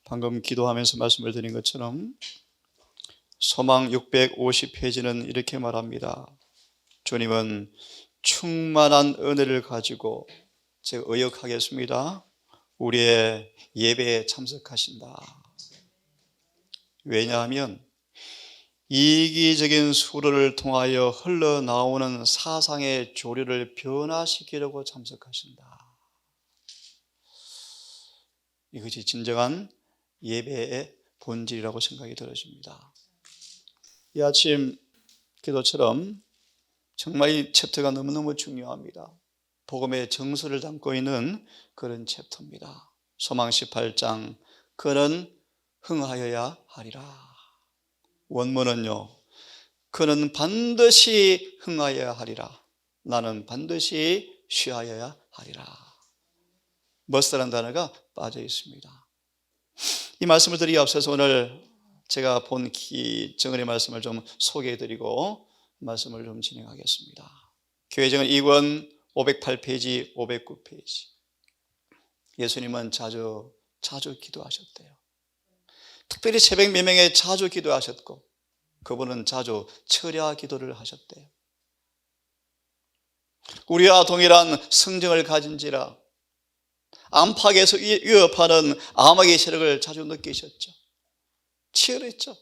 방금 기도하면서 말씀을 드린 것처럼 소망 650페이지는 이렇게 말합니다. 주님은 충만한 은혜를 가지고, 제가 의역하겠습니다, 우리의 예배에 참석하신다. 왜냐하면 이기적인 수로를 통하여 흘러나오는 사상의 조류를 변화시키려고 참석하신다. 이것이 진정한 예배의 본질이라고 생각이 들어집니다. 이 아침 기도처럼 정말 이 챕터가 너무너무 중요합니다. 복음의 정서를 담고 있는 그런 챕터입니다. 소망 18장, 그는 흥하여야 하리라. 원문은요, 그는 반드시 흥하여야 하리라. 나는 반드시 쉬하여야 하리라. 머스라는 단어가 빠져 있습니다. 이 말씀을 드리기 앞서서 오늘 제가 본 정언의 말씀을 좀 소개해드리고 말씀을 좀 진행하겠습니다. 교회정언 2권 508페이지, 509페이지. 예수님은 자주 기도하셨대요. 특별히 새벽 미명에 자주 기도하셨고, 그분은 자주 철야 기도를 하셨대요. 우리와 동일한 성정을 가진지라 안팎에서 위협하는 암흑의 세력을 자주 느끼셨죠. 치열했죠.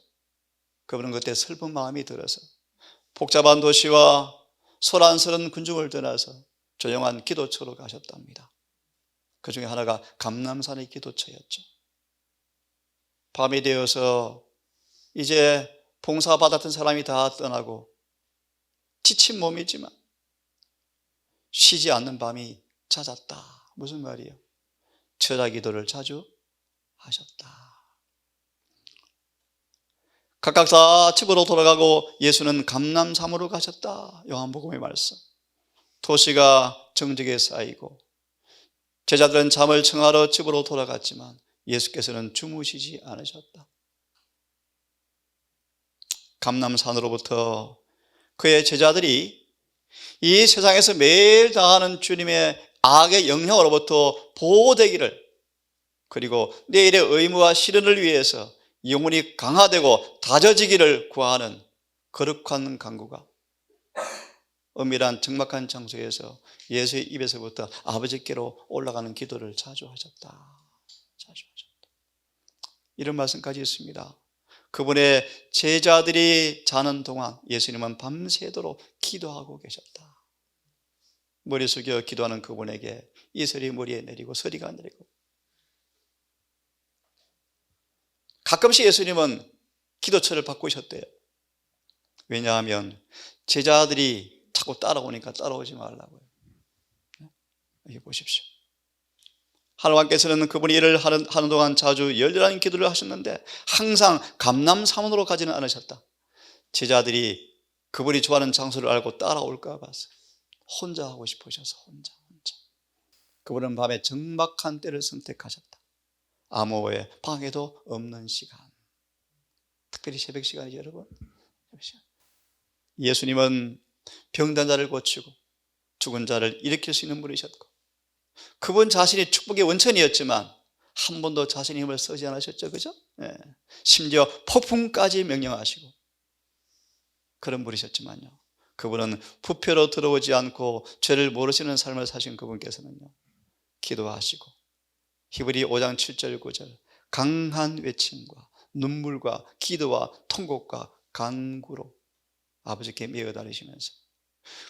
그분은 그때 슬픈 마음이 들어서 복잡한 도시와 소란스러운 군중을 떠나서 조용한 기도처로 가셨답니다. 그 중에 하나가 감람산의 기도처였죠. 밤이 되어서 이제 봉사받았던 사람이 다 떠나고 지친 몸이지만 쉬지 않는 밤이 찾았다. 무슨 말이에요? 철야 기도를 자주 하셨다. 각각 다 집으로 돌아가고 예수는 감람산으로 가셨다. 요한복음의 말씀. 도시가 정적에 쌓이고 제자들은 잠을 청하러 집으로 돌아갔지만 예수께서는 주무시지 않으셨다. 감람산으로부터 그의 제자들이 이 세상에서 매일 당하는 주님의 악의 영향으로부터 보호되기를, 그리고 내일의 의무와 실현을 위해서 영혼이 강화되고 다져지기를 구하는 거룩한 간구가 엄밀한 적막한 장소에서 예수의 입에서부터 아버지께로 올라가는 기도를 자주 하셨다. 이런 말씀까지 있습니다. 그분의 제자들이 자는 동안 예수님은 밤새도록 기도하고 계셨다. 머리 숙여 기도하는 그분에게 이슬이 머리에 내리고 서리가 내리고, 가끔씩 예수님은 기도처를 바꾸셨대요. 왜냐하면 제자들이 자꾸 따라오니까 따라오지 말라고요. 여기 보십시오. 하나님께서는 그분이 일을 하는 동안 자주 열렬한 기도를 하셨는데 항상 감람산으로 가지는 않으셨다. 제자들이 그분이 좋아하는 장소를 알고 따라올까 봐서 혼자 하고 싶으셔서 혼자. 그분은 밤에 적막한 때를 선택하셨다. 암호의 방해도 없는 시간, 특별히 새벽 시간이죠, 여러분. 예수님은 병든 자를 고치고 죽은 자를 일으킬 수 있는 분이셨고, 그분 자신이 축복의 원천이었지만 한 번도 자신의 힘을 쓰지 않으셨죠, 그죠? 네. 심지어 폭풍까지 명령하시고 그런 분이셨지만요, 그분은 부패로 들어오지 않고 죄를 모르시는 삶을 사신 그분께서는요, 기도하시고 히브리 5장 7절 9절 강한 외침과 눈물과 기도와 통곡과 간구로 아버지께 매어다니시면서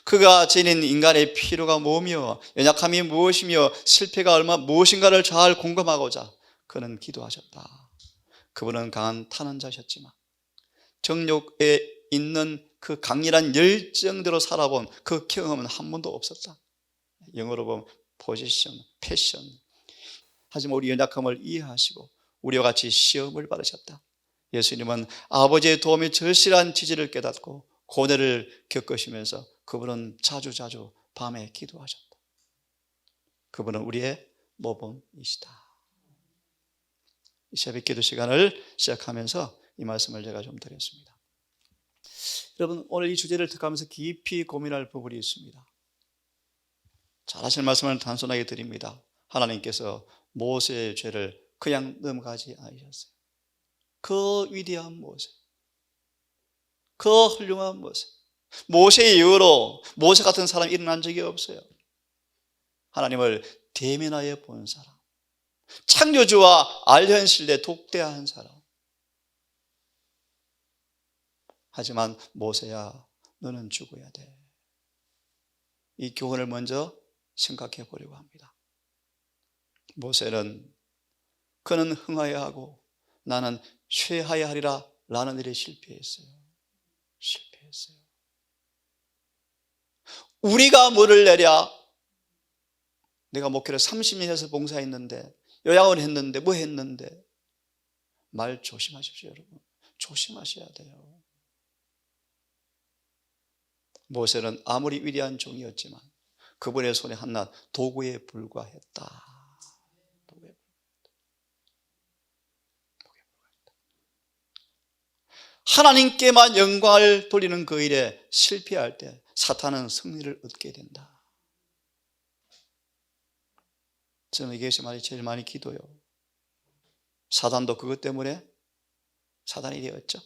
그가 지닌 인간의 필요가 뭐며 연약함이 무엇이며 실패가 무엇인가를 잘 공감하고자 그는 기도하셨다. 그분은 강한 탄원자셨지만 정욕에 있는 그 강렬한 열정대로 살아본 그 경험은 한 번도 없었다. 영어로 보면 포지션, 패션. 하지만 우리 연약함을 이해하시고 우리와 같이 시험을 받으셨다. 예수님은 아버지의 도움이 절실한 지지를 깨닫고 고뇌를 겪으시면서 그분은 자주 밤에 기도하셨다. 그분은 우리의 모범이시다. 이 새벽 기도 시간을 시작하면서 이 말씀을 제가 좀 드렸습니다. 여러분, 오늘 이 주제를 택하면서 깊이 고민할 부분이 있습니다. 잘하실 말씀을 단순하게 드립니다. 하나님께서 모세의 죄를 그냥 넘어가지 않으셨어요. 그 위대한 모세, 그 훌륭한 모세, 모세 이후로 모세 같은 사람이 일어난 적이 없어요. 하나님을 대면하여 본 사람, 창조주와 알현실에 독대한 사람. 하지만 모세야, 너는 죽어야 돼. 이 교훈을 먼저 생각해 보려고 합니다. 모세는 그는 흥하여야 하고 나는 쇠하여야 하리라 라는 일에 실패했어요. 우리가 뭐를 내랴? 내가 목회를 30년 해서 봉사했는데, 요양을 했는데, 뭐 했는데? 말 조심하십시오, 여러분. 조심하셔야 돼요. 모세는 아무리 위대한 종이었지만 그분의 손에 한낱 도구에 불과했다. 하나님께만 영광을 돌리는 그 일에 실패할 때 사탄은 승리를 얻게 된다. 저는 이것이 제일 많이 기도요. 사단도 그것 때문에 사단이 되었죠.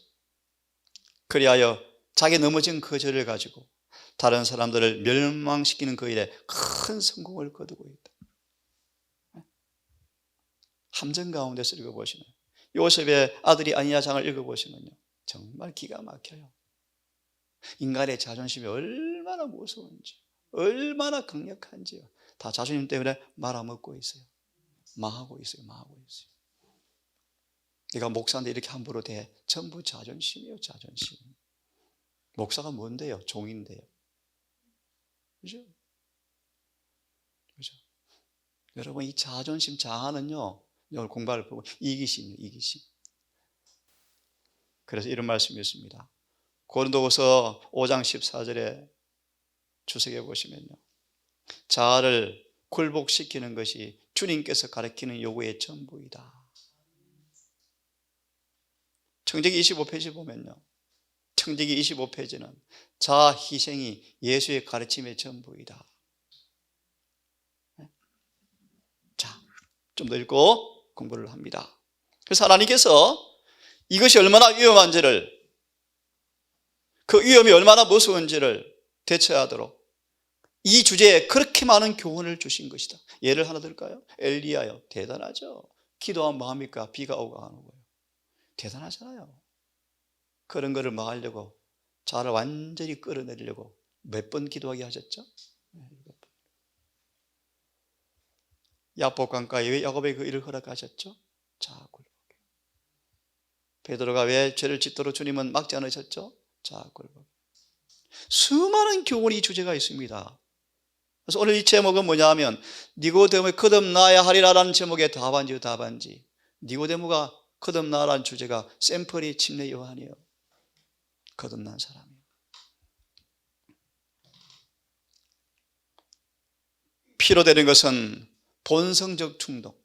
그리하여 자기 넘어진 그 죄를 가지고 다른 사람들을 멸망시키는 그 일에 큰 성공을 거두고 있다. 함정 가운데서 읽어보시면 요셉의 아들이 아니야장을 읽어보시면요, 정말 기가 막혀요. 인간의 자존심이 얼마나 무서운지, 얼마나 강력한지요. 다 자존심 때문에 말아먹고 있어요. 망하고 있어요. 내가 목사인데 이렇게 함부로 대. 전부 자존심이에요. 자존심. 목사가 뭔데요? 종인데요. 그죠? 여러분, 이 자존심 자아는요, 오늘 공부를 보고 이기심이에요. 이기심. 그래서 이런 말씀이 있습니다. 고린도후서 5장 14절에 주석에 보시면요, 자아를 굴복시키는 것이 주님께서 가르치는 요구의 전부이다. 청지기 25페이지 보면요, 청지기 25페이지는 자아 희생이 예수의 가르침의 전부이다. 자, 좀 더 읽고 공부를 합니다. 그래서 하나님께서 이것이 얼마나 위험한지를, 그 위험이 얼마나 무서운지를 대처하도록 이 주제에 그렇게 많은 교훈을 주신 것이다. 예를 하나 들까요? 엘리야요. 대단하죠. 기도한 마음이니까 비가 오고 안 오고요. 대단하잖아요. 그런 거를 막으려고, 자아를 완전히 끌어내리려고 몇 번 기도하게 하셨죠? 야복 강가에 왜 야곱에게 그 일을 허락하셨죠? 자아 굴복. 베드로가 왜 죄를 짓도록 주님은 막지 않으셨죠? 자아 굴복. 수많은 교훈이 주제가 있습니다. 그래서 오늘 이 제목은 뭐냐 하면 니고데모의 거듭나야 하리라라는 제목의 답안지요. 답안지. 니고데모가 거듭나라는 주제가 샘플이 침례 요한이에요. 거듭난 사람이에요. 피로 되는 것은 본성적 충동.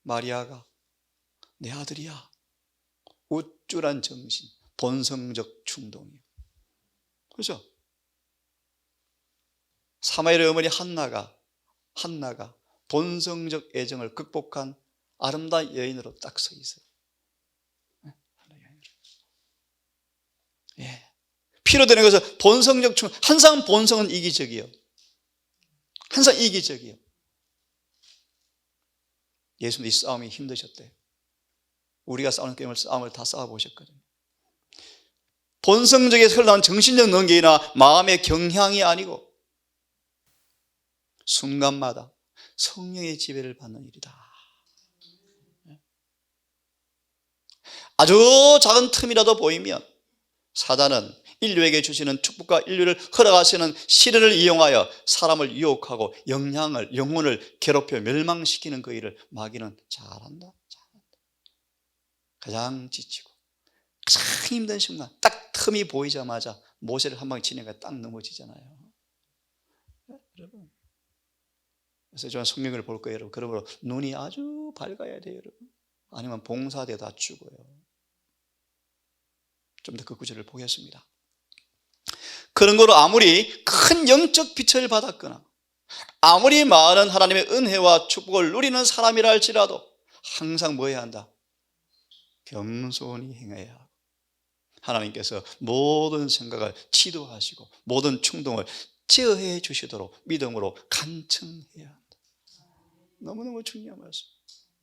마리아가 내 아들이야, 우쭐한 정신, 본성적 충동이에요. 그렇죠? 사무엘의 어머니 한나가 본성적 애정을 극복한 아름다운 여인으로 딱 서 있어요. 예. 피로 되는 것은 본성적 충동. 항상 본성은 이기적이에요. 항상 이기적이에요. 예수님도 이 싸움이 힘드셨대요. 우리가 싸우는 싸움을 다 싸워보셨거든요. 본성적에서 흘러나온 정신적 능력이나 마음의 경향이 아니고 순간마다 성령의 지배를 받는 일이다. 아주 작은 틈이라도 보이면 사단은 인류에게 주시는 축복과 인류를 허락하시는 시련을 이용하여 사람을 유혹하고 영혼을 괴롭혀 멸망시키는 그 일을 마귀는 잘한다. 가장 지치고 가장 힘든 순간 딱 틈이 보이자마자 모세를 한 방 치니까 딱 넘어지잖아요. 여러분, 그래서 저는 성경을 볼 거예요. 여러분, 그러므로 눈이 아주 밝아야 돼요. 여러분, 아니면 봉사되다 죽어요. 좀 더 그 구절을 보겠습니다. 그런 거로 아무리 큰 영적 빛을 받았거나 아무리 많은 하나님의 은혜와 축복을 누리는 사람이라 할지라도 항상 뭐 해야 한다? 겸손히 행해야 하고, 하나님께서 모든 생각을 지도하시고 모든 충동을 제어해 주시도록 믿음으로 간청해야 한다. 너무너무 중요한 말씀.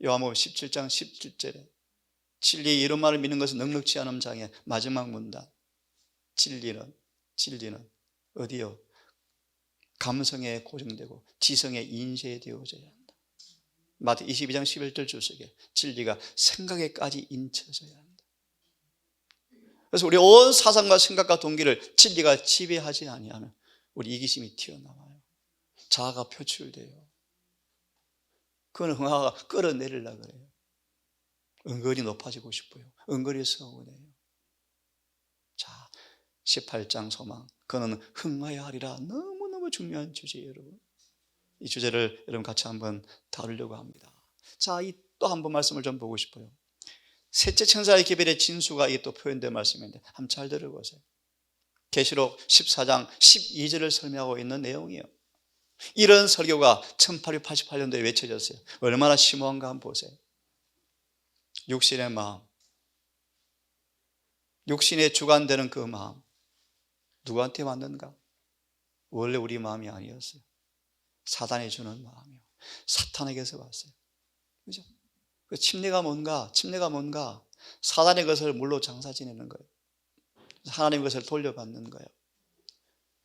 요한복음 17장 17절에 진리의 이런 말을 믿는 것은 넉넉지 않은 장의 마지막 문단. 진리는 어디요? 감성에 고정되고 지성에 인쇄되어져야 한다. 마태 22장 11절 주석에 진리가 생각에까지 인쳐져야 한다. 그래서 우리 온 사상과 생각과 동기를 진리가 지배하지 아니하면 우리 이기심이 튀어나와요. 자아가 표출돼요. 그건 흥하가 끌어내리려고 그래요. 은근히 높아지고 싶어요. 은근히 서운해요. 자, 18장 소망. 그는 흥하여야 하리라. 너무너무 중요한 주제예요, 여러분. 이 주제를 여러분 같이 한번 다루려고 합니다. 자, 또 한 번 말씀을 좀 보고 싶어요. 셋째 천사의 기별의 진수가 이게 또 표현된 말씀인데 한번 잘 들어보세요. 계시록 14장 12절을 설명하고 있는 내용이에요. 이런 설교가 1888년도에 외쳐졌어요. 얼마나 심오한가 한번 보세요. 육신의 마음, 육신의 주관되는 그 마음, 누구한테 왔는가? 원래 우리 마음이 아니었어요. 사단이 주는 마음이요. 사탄에게서 왔어요. 그죠? 그 침례가 뭔가? 사단의 것을 물로 장사 지내는 거예요. 하나님의 것을 돌려받는 거예요.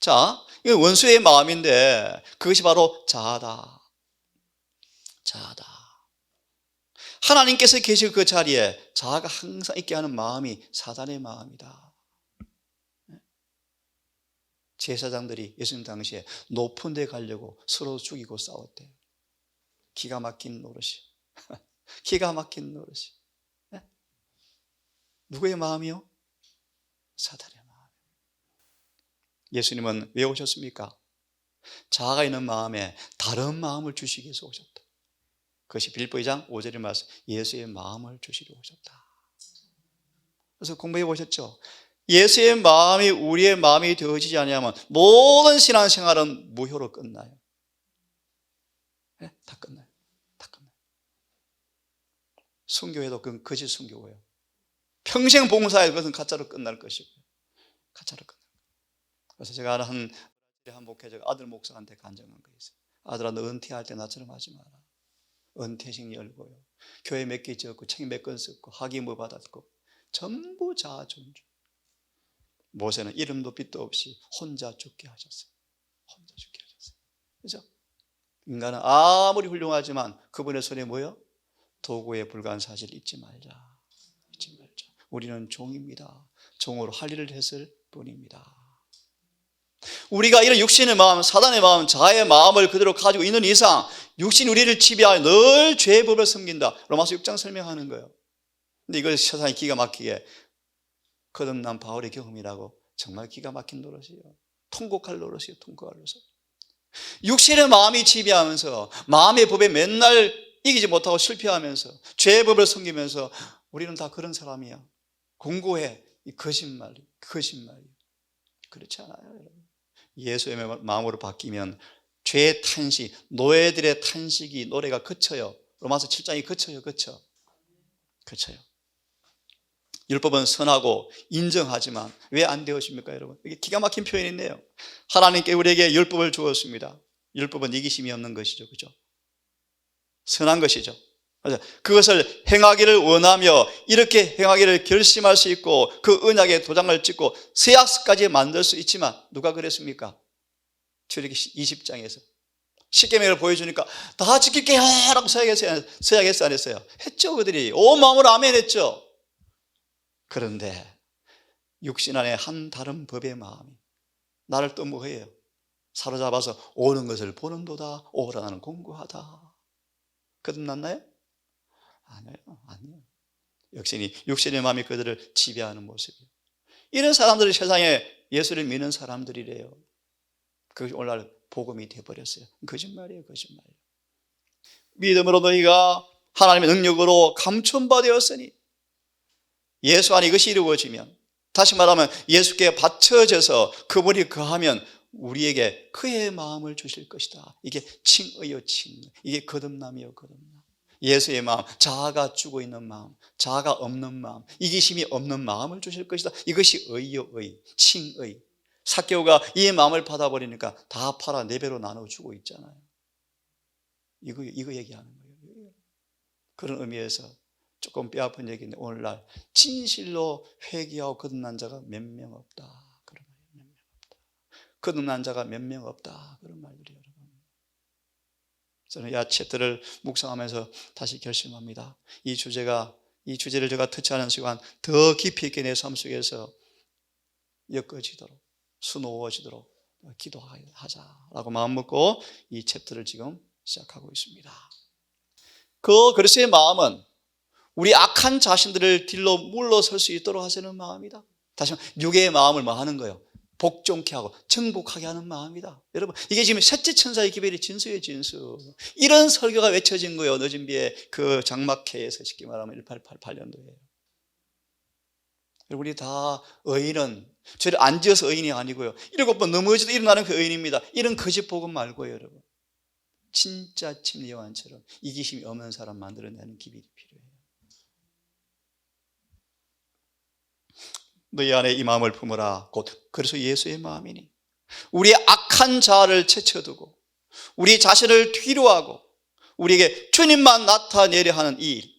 자, 이게 원수의 마음인데 그것이 바로 자아다. 하나님께서 계실 그 자리에 자아가 항상 있게 하는 마음이 사단의 마음이다. 제사장들이 예수님 당시에 높은 데 가려고 서로 죽이고 싸웠대요. 기가 막힌 노릇이. 기가 막힌 노릇이. 누구의 마음이요? 사단의 마음. 예수님은 왜 오셨습니까? 자아가 있는 마음에 다른 마음을 주시기 위해서 오셨다. 그것이 빌립보 2장 5절의 말씀, 예수의 마음을 주시려 오셨다. 그래서 공부해 보셨죠? 예수의 마음이 우리의 마음이 되어지지 않으면 모든 신앙생활은 무효로 끝나요. 네? 다 끝나요. 순교해도 그건 거짓 순교예요. 평생 봉사해도 그것은 가짜로 끝날 것이고요. 가짜로 끝날 거예요. 그래서 제가 아는 한 목회자가 아들 목사한테 간증한 거 있어요. 아들아, 너 은퇴할 때 나처럼 하지 마라. 은퇴식 열고요. 교회 몇 개 지었고 책 몇 권 썼고 학위뭐 받았고 전부 자아 존중. 모세는 이름도 빛도 없이 혼자 죽게 하셨어요. 그죠? 인간은 아무리 훌륭하지만 그분의 손에 뭐요? 도구에 불과한 사실을 잊지 말자. 우리는 종입니다. 종으로 할 일을 했을 뿐입니다. 우리가 이런 육신의 마음, 사단의 마음, 자아의 마음을 그대로 가지고 있는 이상 육신이 우리를 지배하여 늘 죄의 법을 섬긴다. 로마서 6장 설명하는 거예요. 근데 이걸 세상이 기가 막히게 거듭난 바울의 경험이라고 정말 기가 막힌 노릇이에요. 통곡할 노릇이에요. 육신의 마음이 지배하면서 마음의 법에 맨날 이기지 못하고 실패하면서 죄의 법을 섬기면서 우리는 다 그런 사람이야. 공고해. 이 거짓말이. 그렇지 않아요, 여러분. 예수의 마음으로 바뀌면 죄의 탄식, 노예들의 탄식이 노래가 그쳐요. 로마서 7장이 그쳐요. 율법은 선하고 인정하지만 왜 안 되었습니까, 여러분? 이게 기가 막힌 표현인데요. 하나님께 우리에게 율법을 주었습니다. 율법은 이기심이 없는 것이죠, 그죠? 선한 것이죠. 그것을 행하기를 원하며 이렇게 행하기를 결심할 수 있고 그 언약에 도장을 찍고 서약서까지 만들 수 있지만 누가 그랬습니까? 출애굽기 20장에서 십계명을 보여주니까 다 지킬게요 라고 서약했어요, 안 했어요? 했죠. 그들이 온 마음으로 아멘 했죠. 그런데 육신 안에 한 다른 법의 마음이 나를 또 뭐해요? 사로잡아서 오는 것을 보는도다. 오라 나는 공고하다. 거듭났나요? 아니에요. 역시 육신의 마음이 그들을 지배하는 모습이에요. 이런 사람들이 세상에 예수를 믿는 사람들이래요. 그것이 오늘날 복음이 되어버렸어요. 거짓말이에요. 믿음으로 너희가 하나님의 능력으로 감춘바 되었으니 예수 안에 이것이 이루어지면, 다시 말하면 예수께 바쳐져서 그분이 거하면 우리에게 그의 마음을 주실 것이다. 이게 칭의요, 칭의. 이게 거듭남이요, 거듭남. 예수의 마음, 자아가 죽어 있는 마음, 자아가 없는 마음, 이기심이 없는 마음을 주실 것이다. 이것이 의요, 의, 칭의. 삭개오가 이 마음을 받아버리니까 다 팔아 네 배로 나눠주고 있잖아요. 이거 얘기하는 거예요. 그런 의미에서 조금 뼈아픈 얘기인데, 오늘날 진실로 회개하고 거듭난 자가 몇 명 없다. 그런 말이에요. 몇 명 없다. 거듭난 자가 몇 명 없다. 그런 말들이에요, 여러분. 저는 이 챕터를 묵상하면서 다시 결심합니다. 이 주제를 제가 터치하는 시간 더 깊이 있게 내 삶 속에서 엮어지도록, 수놓아지도록 기도하자라고 마음 먹고 이 챕터를 지금 시작하고 있습니다. 그 그리스도의 마음은 우리 악한 자신들을 뒤로 물러설 수 있도록 하시는 마음이다. 다시 한번 육의 마음을 뭐 하는 거예요? 복종케 하고 정복하게 하는 마음이다. 여러분, 이게 지금 셋째 천사의 기별이 진수예요, 진수. 이런 설교가 외쳐진 거예요. 늦은비의 그 장막회에서 쉽게 말하면 1888년도에. 우리 다 의인은 죄를 안 지어서 의인이 아니고요, 7번 넘어져도 일어나는 그 의인입니다. 이런 거짓 복음 말고요, 여러분. 진짜 침례 요한처럼 이기심이 없는 사람 만들어내는 기별이 필요해요. 너희 안에 이 마음을 품으라. 곧 그래서 예수의 마음이니 우리의 악한 자아를 제쳐두고 우리 자신을 뒤로하고 우리에게 주님만 나타내려 하는 이 일,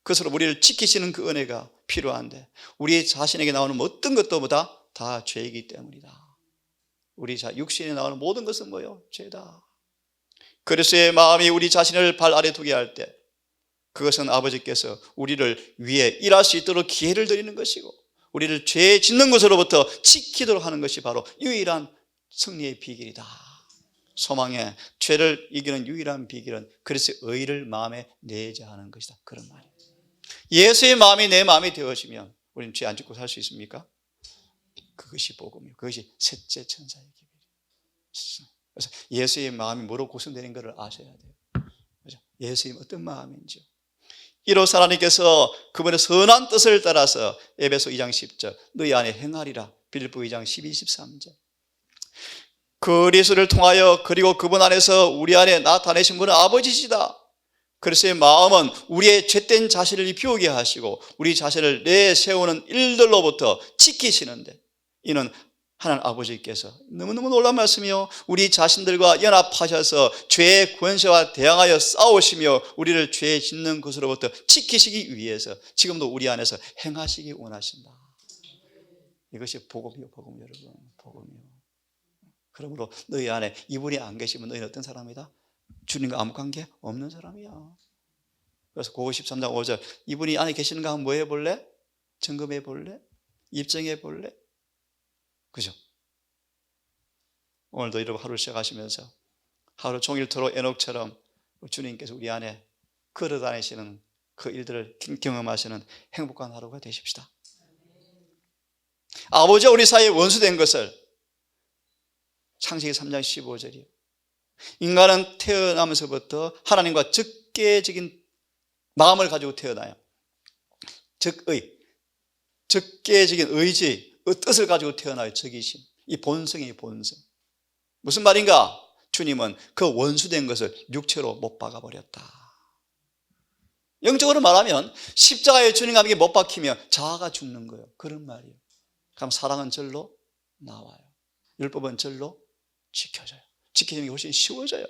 그것으로 우리를 지키시는 그 은혜가 필요한데, 우리 자신에게 나오는 어떤 것도보다 다 죄이기 때문이다. 우리 육신에 나오는 모든 것은 뭐예요? 죄다. 그리스도의 마음이 우리 자신을 발 아래 두게 할 때, 그것은 아버지께서 우리를 위해 일할 수 있도록 기회를 드리는 것이고, 우리를 죄 짓는 것으로부터 지키도록 하는 것이 바로 유일한 승리의 비결이다. 소망의 죄를 이기는 유일한 비결은 그리스도의 의를 마음에 내재하는 것이다. 그런 말이에요. 예수의 마음이 내 마음이 되어지면 우리는 죄 안 짓고 살 수 있습니까? 그것이 복음이에요. 그것이 셋째 천사의 기별이에요. 그래서 예수의 마음이 뭐로 구성되는 것을 아셔야 돼요. 예수님 어떤 마음인지요. 이로써 하나님께서 그분의 선한 뜻을 따라서 에베소 2장 10절 너희 안에 행하리라, 빌립보 2장 12, 13절. 그리스도를 통하여 그리고 그분 안에서 우리 안에 나타내신 분은 아버지시다. 그리스도의 마음은 우리의 죄된 자신을 비우게 하시고 우리 자신을 내세우는 일들로부터 지키시는데, 이는 하나님 아버지께서 너무너무 놀라운 말씀이요, 우리 자신들과 연합하셔서 죄의 권세와 대항하여 싸우시며 우리를 죄 짓는 것으로부터 지키시기 위해서 지금도 우리 안에서 행하시기 원하신다. 이것이 복음이요, 복음. 여러분, 복음이요. 그러므로 너희 안에 이분이 안 계시면 너희는 어떤 사람이다? 주님과 아무 관계 없는 사람이야. 그래서 고고 13장 5절 이분이 안에 계시는가 한번 뭐 해볼래? 점검해 볼래? 입증해 볼래? 그죠? 오늘도 이렇게 하루 시작하시면서 하루 종일토록 에녹처럼 주님께서 우리 안에 걸어다니시는 그 일들을 경험하시는 행복한 하루가 되십시다. 아버지와 우리 사이에 원수된 것을 창세기 3장 15절이요, 인간은 태어나면서부터 하나님과 적개적인 마음을 가지고 태어나요. 적개적인 의지, 뜻을 가지고 태어나요. 적이심, 이 본성이 본성. 무슨 말인가? 주님은 그 원수된 것을 육체로 못 박아버렸다. 영적으로 말하면 십자가에 주님에게 못 박히면 자아가 죽는 거예요. 그런 말이에요. 그럼 사랑은 절로 나와요. 율법은 절로 지켜져요. 지키는 게 훨씬 쉬워져요.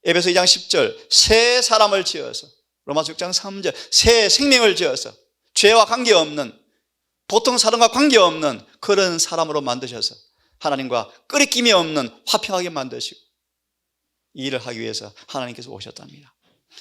에베소 2장 10절 새 사람을 지어서, 로마서 6장 3절 새 생명을 지어서 죄와 관계없는, 보통 사람과 관계없는 그런 사람으로 만드셔서 하나님과 끄리낌이 없는 화평하게 만드시고 이 일을 하기 위해서 하나님께서 오셨답니다.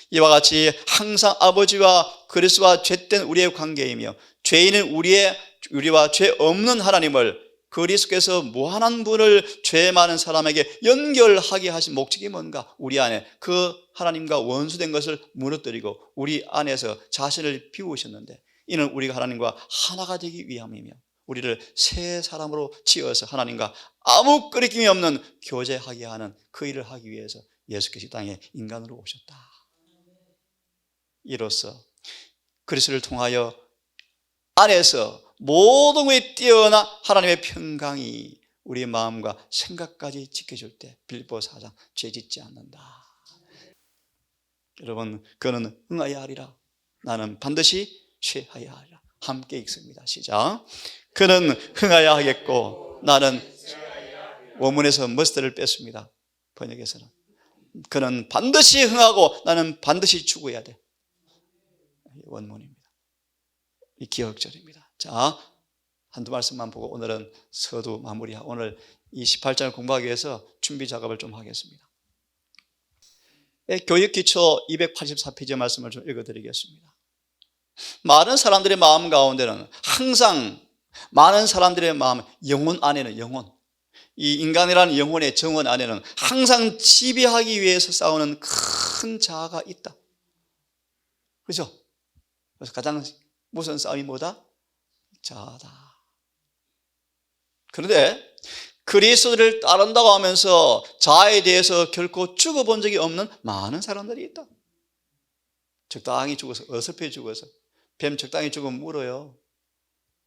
이와 같이 항상 아버지와 그리스도와 죄된 우리의 관계이며 죄인은 우리와 죄 없는 하나님을, 그리스도께서 무한한 분을 죄 많은 사람에게 연결하게 하신 목적이 뭔가? 우리 안에 그 하나님과 원수된 것을 무너뜨리고 우리 안에서 자신을 비우셨는데, 이는 우리가 하나님과 하나가 되기 위함이며 우리를 새 사람으로 지어서 하나님과 아무 끄리낌이 없는 교제하게 하는 그 일을 하기 위해서 예수께서 이 땅에 인간으로 오셨다. 이로써 그리스도를 통하여 안에서 모든 것이 뛰어나 하나님의 평강이 우리의 마음과 생각까지 지켜줄 때 빌립보 4장 죄 짓지 않는다. 여러분, 그는 응하여야 하리라. 나는 반드시 취하여야 하리라. 함께 읽습니다. 시작. 그는 흥하여야 하겠고 나는, 원문에서 must를 뺐습니다. 번역에서는 그는 반드시 흥하고 나는 반드시 죽어야 돼. 원문입니다. 이 기억절입니다. 자, 한두 말씀만 보고 오늘은 서두 마무리하고 오늘 이 18장을 공부하기 위해서 준비 작업을 좀 하겠습니다. 교육기초 284페이지 말씀을 좀 읽어드리겠습니다. 많은 사람들의 마음 가운데는 항상, 많은 사람들의 마음, 영혼 안에는, 영혼, 이 인간이라는 영혼의 정원 안에는 항상 지배하기 위해서 싸우는 큰 자아가 있다. 그죠? 그래서 가장 무서운 싸움이 뭐다? 자아다. 그런데 그리스도를 따른다고 하면서 자아에 대해서 결코 죽어본 적이 없는 많은 사람들이 있다. 적당히 죽어서, 어설프게 죽어서. 뱀 적당히 죽으면 물어요.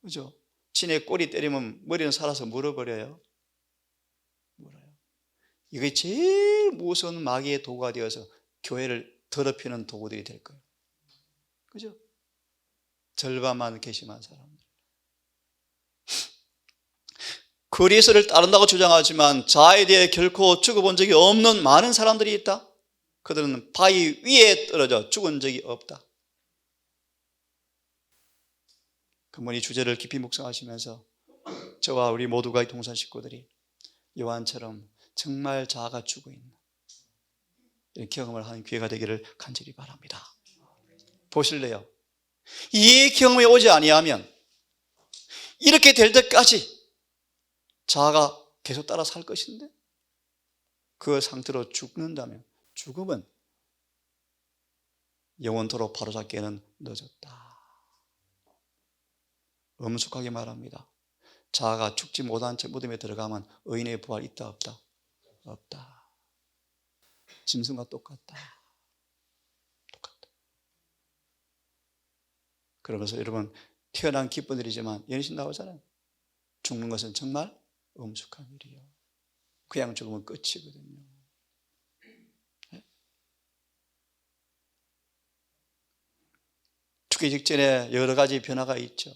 그죠? 진에 꼬리 때리면 머리는 살아서 물어버려요. 물어요. 이게 제일 무서운 마귀의 도구가 되어서 교회를 더럽히는 도구들이 될 거예요. 그죠? 절반만 개심한 사람들. 그리스도를 따른다고 주장하지만 자아에 대해 결코 죽어본 적이 없는 많은 사람들이 있다. 그들은 바위 위에 떨어져 죽은 적이 없다. 그러면 이 주제를 깊이 묵상하시면서 저와 우리 모두가 이 동산 식구들이 요한처럼 정말 자아가 죽어 있는 이런 경험을 하는 기회가 되기를 간절히 바랍니다. 보실래요? 이 경험이 오지 아니하면 이렇게 될 때까지 자아가 계속 따라 살 것인데 그 상태로 죽는다면 죽음은 영원토록 바로잡기에는 늦었다. 엄숙하게 말합니다. 자아가 죽지 못한 채 무덤에 들어가면 의인의 부활 있다 없다? 없다. 짐승과 똑같다. 똑같다. 그러면서 여러분 태어난 기쁜 일이지만 연신 나오잖아요. 죽는 것은 정말 엄숙한 일이에요. 그냥 죽으면 끝이거든요. 네? 죽기 직전에 여러 가지 변화가 있죠.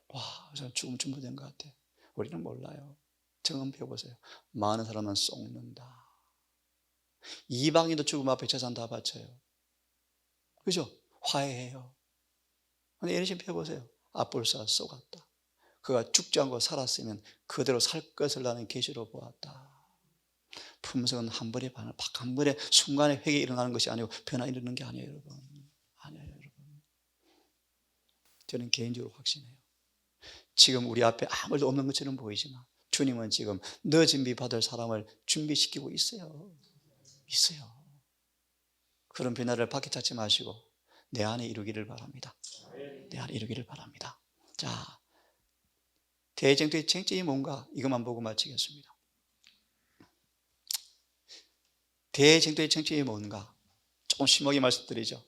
와, 저는 죽음 준비된 것 같아. 우리는 몰라요. 경험 배워보세요. 많은 사람은 썩는다. 이방인도 죽음 앞에 재산 다 바쳐요. 그죠? 화해해요. 근데 예수님 배워보세요. 앞불사 쏘갔다. 그가 죽지 않고 살았으면 그대로 살 것을 나는 계시로 보았다. 품성은 한 번에 한 번에 순간에 회개 일어나는 것이 아니고 변화 일어나는 게 아니에요, 여러분. 아니에요, 여러분. 저는 개인적으로 확신해요. 지금 우리 앞에 아무도 없는 것처럼 보이지만 주님은 지금 너 준비받을 사람을 준비시키고 있어요. 있어요. 그런 변화를 밖에 찾지 마시고 내 안에 이루기를 바랍니다. 내 안에 이루기를 바랍니다. 자, 대쟁투의 쟁점이 뭔가 이것만 보고 마치겠습니다. 대쟁투의 쟁점이 뭔가 조금 심하게 말씀드리죠.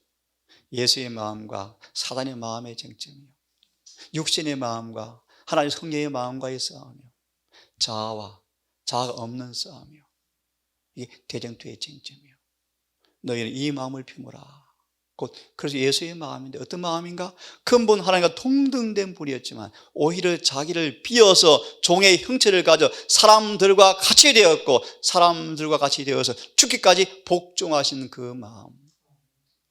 예수의 마음과 사단의 마음의 쟁점이요, 육신의 마음과 하나님의 성령의 마음과의 싸움이요, 자아와 자아가 없는 싸움이요, 이게 대쟁투의 쟁점이요. 너희는 이 마음을 품으라. 곧 그래서 예수의 마음인데 어떤 마음인가? 근본 하나님과 동등된 분이었지만 오히려 자기를 비워서 종의 형체를 가져 사람들과 같이 되었고 사람들과 같이 되어서 죽기까지 복종하신 그 마음.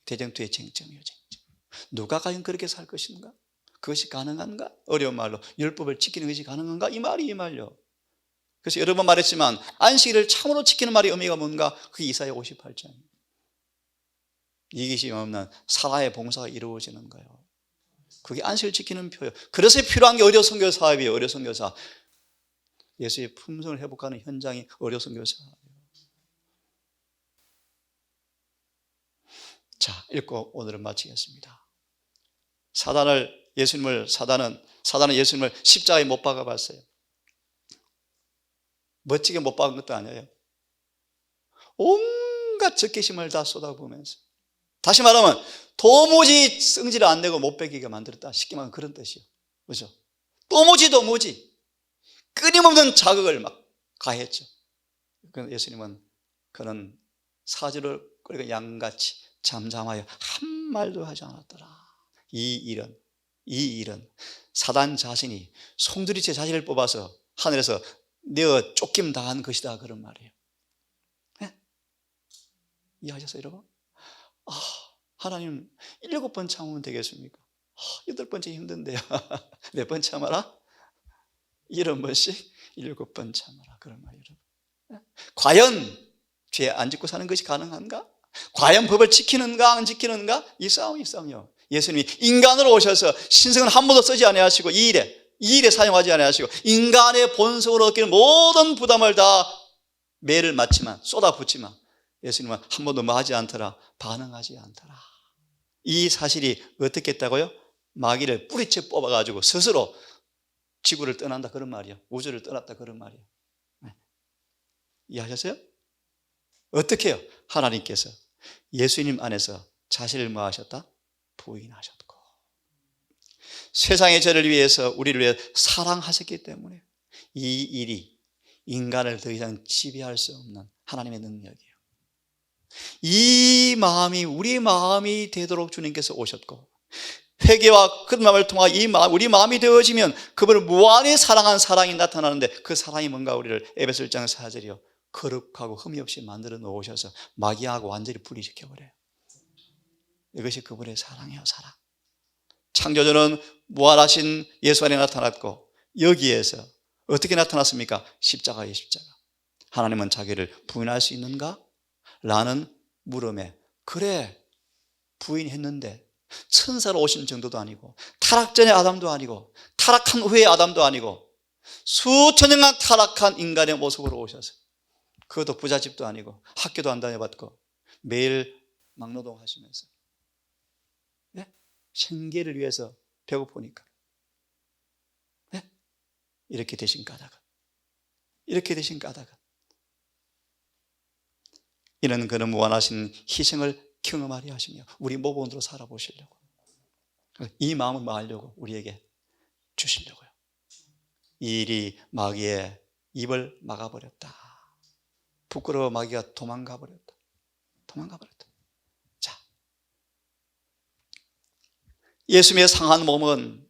대쟁투의 쟁점이요, 쟁점. 누가 과연 그렇게 살 것인가? 그것이 가능한가? 어려운 말로 율법을 지키는 것이 가능한가? 이 말이요. 그래서 여러 번 말했지만 안식일을 참으로 지키는 말의 의미가 뭔가? 그게 이사야 58장입니다. 이기심이 없는 사라의 봉사가 이루어지는 거예요. 그게 안식을 지키는 표예요. 그래서 필요한 게 의료 선교 사업이에요. 의료 선교 사업. 예수의 품성을 회복하는 현장이 의료 선교 사업이에요. 자, 읽고 오늘은 마치겠습니다. 사단은 예수님을 십자가에 못 박아 봤어요. 멋지게 못 박은 것도 아니에요. 온갖 적개심을 다 쏟아부으면서, 다시 말하면 도무지 성질을 안 내고 못 베기게 만들었다. 쉽게 말하면 그런 뜻이에요. 그렇죠? 도무지 끊임없는 자극을 막 가했죠. 그래서 예수님은 그는 사지를 그리고 양같이 잠잠하여 한 말도 하지 않았더라. 이 일은 사단 자신이 송두리째 자신을 뽑아서 하늘에서 내어 쫓김 당한 것이다, 그런 말이에요. 네? 이해하셨어요, 여러분? 하나님 7번 참으면 되겠습니까? 8번째 힘든데요. 몇 번 참아라? 70번씩 7번 참아라, 그런 말이에요. 과연 죄 안 짓고 사는 것이 가능한가? 과연 법을 지키는가 안 지키는가? 이 싸움이요. 예수님이 인간으로 오셔서 신성은 한 번도 쓰지 아니하시고 이 일에 사용하지 아니하시고 인간의 본성으로 느끼는 모든 부담을 다 매를 맞지만, 쏟아붓지만 예수님은 한 번도 뭐 하지 않더라, 반응하지 않더라. 이 사실이 어떻게 했다고요? 마귀를 뿌리째 뽑아가지고 스스로 지구를 떠난다, 그런 말이에요. 우주를 떠났다, 그런 말이에요. 네. 이해하셨어요? 어떻게 해요? 하나님께서 예수님 안에서 자신을 뭐 하셨다? 부인하셨고, 세상의 죄를 위해서 우리를 위해 사랑하셨기 때문에 이 일이 인간을 더 이상 지배할 수 없는 하나님의 능력이에요. 이 마음이 우리 마음이 되도록 주님께서 오셨고, 회개와 그 마음을 통하 우리 마음이 되어지면 그분을 무한히 사랑한 사랑이 나타나는데, 그 사랑이 뭔가 우리를 에베소 1장 4절이요, 거룩하고 흠이 없이 만들어 놓으셔서 마귀하고 완전히 분리시켜버려요. 이것이 그분의 사랑이에요, 사랑. 창조주는 무한하신 예수 안에 나타났고, 여기에서 어떻게 나타났습니까? 십자가의 십자가. 하나님은 자기를 부인할 수 있는가? 라는 물음에, 그래, 부인했는데 천사로 오신 정도도 아니고, 타락 전의 아담도 아니고, 타락한 후의 아담도 아니고, 수천 년간 타락한 인간의 모습으로 오셔서, 그것도 부잣집도 아니고 학교도 안 다녀봤고 매일 막노동 하시면서, 네? 생계를 위해서 배고프니까, 네? 이렇게 되신 까닭은 이는 그는 무한하신 희생을 경험하려 하시며 우리 모범으로 살아보시려고, 이 마음을 뭐 하려고? 우리에게 주시려고요. 이 일이 마귀의 입을 막아버렸다. 부끄러워 마귀가 도망가 버렸다. 자, 예수님의 상한 몸은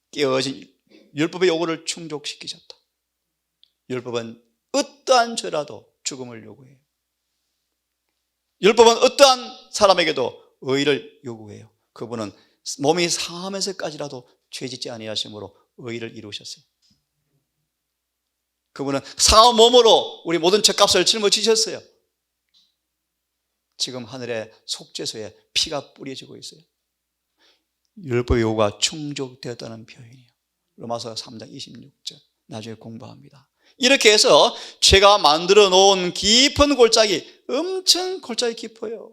깨어진 율법의 요구를 충족시키셨다. 율법은 어떠한 죄라도 죽음을 요구해요. 율법은 어떠한 사람에게도 의를 요구해요. 그분은 몸이 상하면서까지라도 죄짓지 아니하심으로 의를 이루셨어요. 그분은 상한 몸으로 우리 모든 죄값을 짊어지셨어요. 지금 하늘의 속죄소에 피가 뿌려지고 있어요. 율법의 요구가 충족되었다는 표현이에요. 로마서 3장 26절 나중에 공부합니다. 이렇게 해서 죄가 만들어 놓은 깊은 골짜기, 엄청 골짜기 깊어요.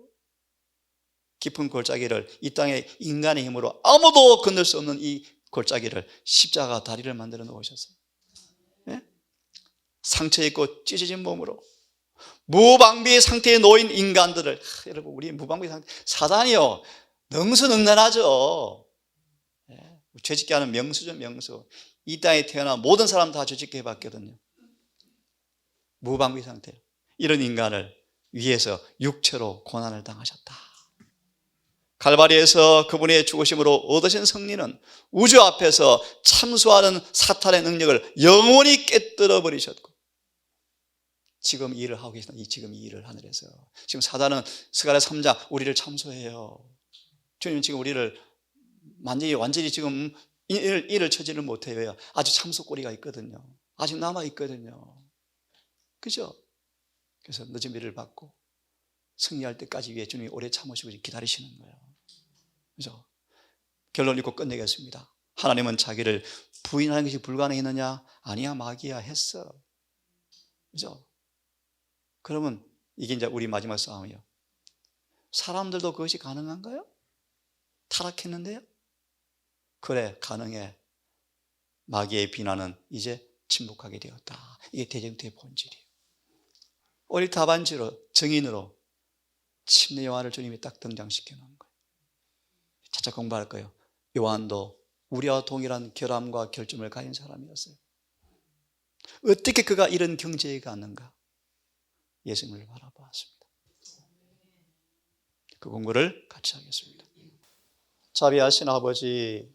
깊은 골짜기를 이 땅에 인간의 힘으로 아무도 건널 수 없는 이 골짜기를 십자가 다리를 만들어 놓으셨어요. 네? 상처 있고 찢어진 몸으로 무방비 상태에 놓인 인간들을, 여러분, 우리 무방비 상태, 사단이요 능수능란하죠. 네? 죄짓게 하는 명수죠, 명수. 이 땅에 태어난 모든 사람 다 죄짓게 해봤거든요. 무방비 상태, 이런 인간을 위해서 육체로 고난을 당하셨다. 갈바리에서 그분의 죽으심으로 얻으신 승리는 우주 앞에서 참수하는 사탄의 능력을 영원히 깨뜨려 버리셨고, 지금 이 일을 하고 계시다. 지금 이 일을 하늘에서 지금 사단은 스가랴 3장 우리를 참소해요. 주님 지금 우리를 완전히 지금 일을 처지를 못해요. 아주 참소거리가 있거든요. 아직 남아 있거든요. 그죠? 그래서 늦은 비를 받고 승리할 때까지 위해 주님이 오래 참으시고 기다리시는 거예요. 그죠? 결론 읽고 끝내겠습니다. 하나님은 자기를 부인하는 것이 불가능했느냐? 아니야, 마귀야, 했어. 그죠? 그러면 이게 이제 우리 마지막 싸움이에요. 사람들도 그것이 가능한가요? 타락했는데요? 그래, 가능해. 마귀의 비난은 이제 침묵하게 되었다. 이게 대쟁투의 본질이에요. 오늘 답안지로, 정인으로 침례 요한을 주님이 딱 등장시켜 놓은 거예요. 차차 공부할 거예요. 요한도 우리와 동일한 결함과 결점을 가진 사람이었어요. 어떻게 그가 이런 경지에 갔는가? 예수님을 바라보았습니다. 그 공부를 같이 하겠습니다. 자비하신 아버지,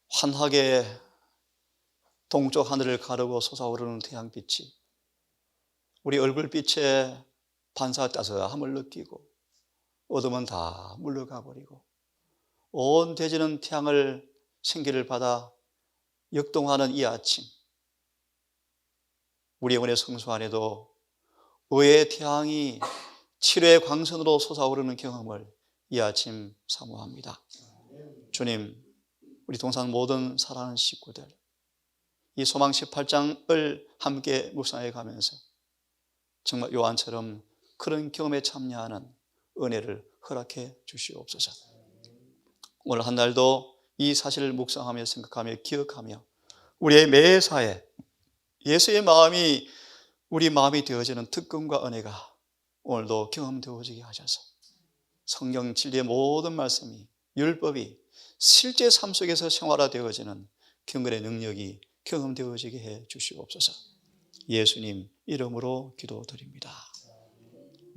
환하게 동쪽 하늘을 가르고 솟아오르는 태양빛이 우리 얼굴빛에 반사 따스함을 느끼고 어둠은 다 물러가 버리고 온 대지는 태양을 생기를 받아 역동하는 이 아침, 우리 영혼의 성소 안에도 의의 태양이 치료의 광선으로 솟아오르는 경험을 이 아침 사모합니다. 주님, 우리 동산 모든 사랑하는 식구들, 이 소망 18장을 함께 묵상해 가면서 정말 요한처럼 그런 경험에 참여하는 은혜를 허락해 주시옵소서. 오늘 한 날도 이 사실을 묵상하며 생각하며 기억하며 우리의 매사에 예수의 마음이 우리 마음이 되어지는 특권과 은혜가 오늘도 경험되어지게 하셔서 성경 진리의 모든 말씀이, 율법이 실제 삶 속에서 생활화되어지는 경건의 능력이 경험되어지게 해 주시옵소서. 예수님 이름으로 기도드립니다.